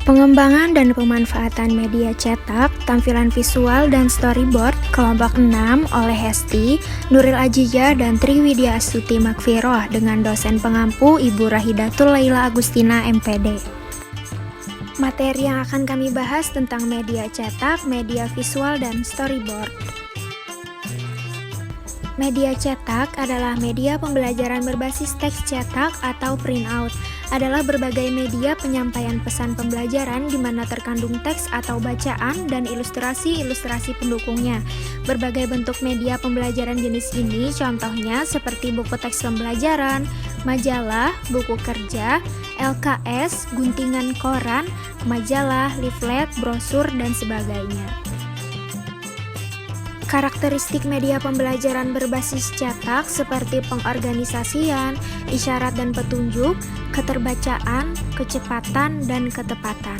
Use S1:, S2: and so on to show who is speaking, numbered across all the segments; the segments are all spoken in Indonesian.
S1: Pengembangan dan pemanfaatan media cetak, tampilan visual dan storyboard kelompok 6 oleh Hesti, Nuril Ajijah dan Triwidya Astuti Makfiroh dengan dosen pengampu Ibu Rahidatul Laila Agustina MPD. Materi yang akan kami bahas tentang media cetak, media visual dan storyboard. Media cetak adalah media pembelajaran berbasis teks cetak atau printout. Adalah berbagai media penyampaian pesan pembelajaran di mana terkandung teks atau bacaan dan ilustrasi-ilustrasi pendukungnya. Berbagai bentuk media pembelajaran jenis ini contohnya seperti buku teks pembelajaran, majalah, buku kerja, LKS, guntingan koran, majalah, leaflet, brosur, dan sebagainya. Karakteristik media pembelajaran berbasis cetak seperti pengorganisasian, isyarat dan petunjuk, keterbacaan, kecepatan, dan ketepatan.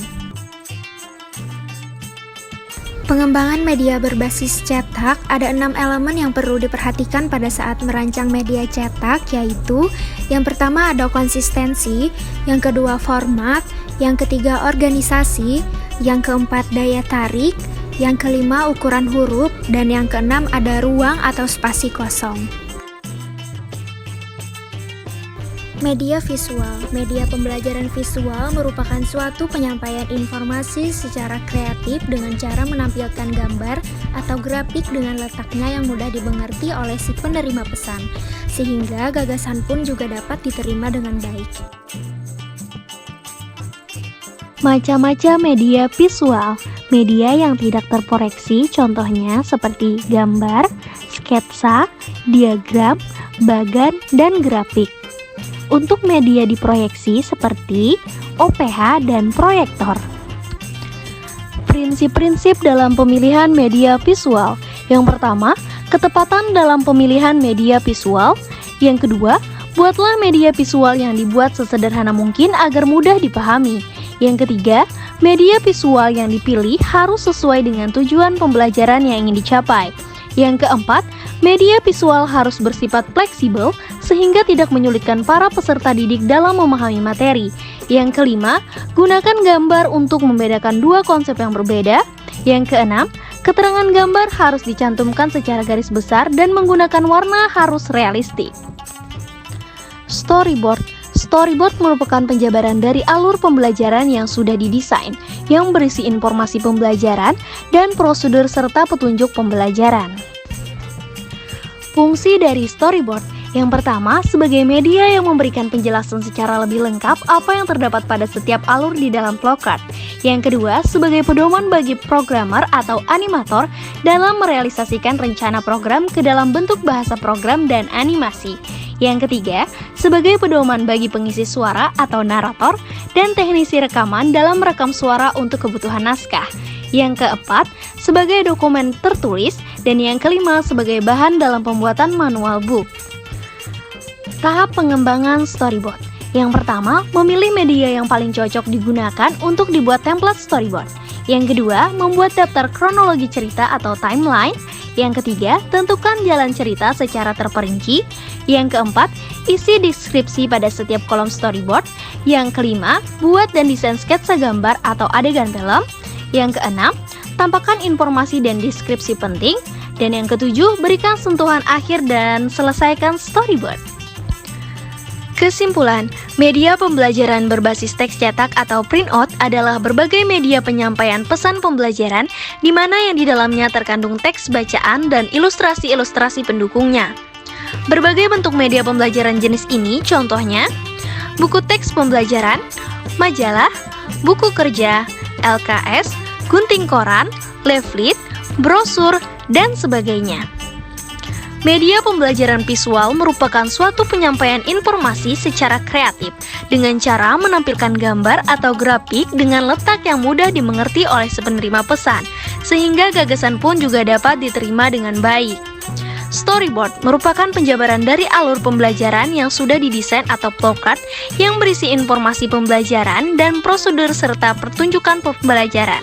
S1: Pengembangan media berbasis cetak ada 6 elemen yang perlu diperhatikan pada saat merancang media cetak, yaitu yang pertama ada konsistensi, yang kedua format, yang ketiga organisasi, yang keempat daya tarik, yang kelima ukuran huruf, dan yang keenam ada ruang atau spasi kosong. Media visual. Media pembelajaran visual merupakan suatu penyampaian informasi secara kreatif dengan cara menampilkan gambar atau grafik dengan letaknya yang mudah dimengerti oleh si penerima pesan, sehingga gagasan pun juga dapat diterima dengan baik.
S2: Macam-macam media visual, media yang tidak terproyeksi contohnya seperti gambar, sketsa, diagram, bagan, dan grafik. Untuk media diproyeksi seperti OPH dan proyektor. Prinsip-prinsip dalam pemilihan media visual. Yang pertama, ketepatan dalam pemilihan media visual. Yang kedua, buatlah media visual yang dibuat sesederhana mungkin agar mudah dipahami. Yang ketiga, media visual yang dipilih harus sesuai dengan tujuan pembelajaran yang ingin dicapai. Yang keempat, media visual harus bersifat fleksibel sehingga tidak menyulitkan para peserta didik dalam memahami materi. Yang kelima, gunakan gambar untuk membedakan dua konsep yang berbeda. Yang keenam, keterangan gambar harus dicantumkan secara garis besar dan menggunakan warna harus realistik. Storyboard. Storyboard merupakan penjabaran dari alur pembelajaran yang sudah didesain, yang berisi informasi pembelajaran dan prosedur serta petunjuk pembelajaran. Fungsi dari storyboard. Yang pertama, sebagai media yang memberikan penjelasan secara lebih lengkap apa yang terdapat pada setiap alur di dalam flowchart. Yang kedua, sebagai pedoman bagi programmer atau animator dalam merealisasikan rencana program ke dalam bentuk bahasa program dan animasi. Yang ketiga, sebagai pedoman bagi pengisi suara atau narator dan teknisi rekaman dalam merekam suara untuk kebutuhan naskah. Yang keempat, sebagai dokumen tertulis, dan yang kelima, sebagai bahan dalam pembuatan manual book. Tahap pengembangan storyboard. Yang pertama, memilih media yang paling cocok digunakan untuk dibuat template storyboard. Yang kedua, membuat daftar kronologi cerita atau timeline. Yang ketiga, tentukan jalan cerita secara terperinci. Yang keempat, isi deskripsi pada setiap kolom storyboard. Yang kelima, buat dan desain sketsa gambar atau adegan film. Yang keenam, tampakkan informasi dan deskripsi penting. Dan yang ketujuh, berikan sentuhan akhir dan selesaikan storyboard. Kesimpulan, media pembelajaran berbasis teks cetak atau printout adalah berbagai media penyampaian pesan pembelajaran di mana yang di dalamnya terkandung teks bacaan dan ilustrasi-ilustrasi pendukungnya. Berbagai bentuk media pembelajaran jenis ini contohnya buku teks pembelajaran, majalah, buku kerja, LKS, gunting koran, leaflet, brosur, dan sebagainya. Media pembelajaran visual merupakan suatu penyampaian informasi secara kreatif dengan cara menampilkan gambar atau grafik dengan letak yang mudah dimengerti oleh si penerima pesan, sehingga gagasan pun juga dapat diterima dengan baik. Storyboard merupakan penjabaran dari alur pembelajaran yang sudah didesain atau flowchart yang berisi informasi pembelajaran dan prosedur serta pertunjukan pembelajaran.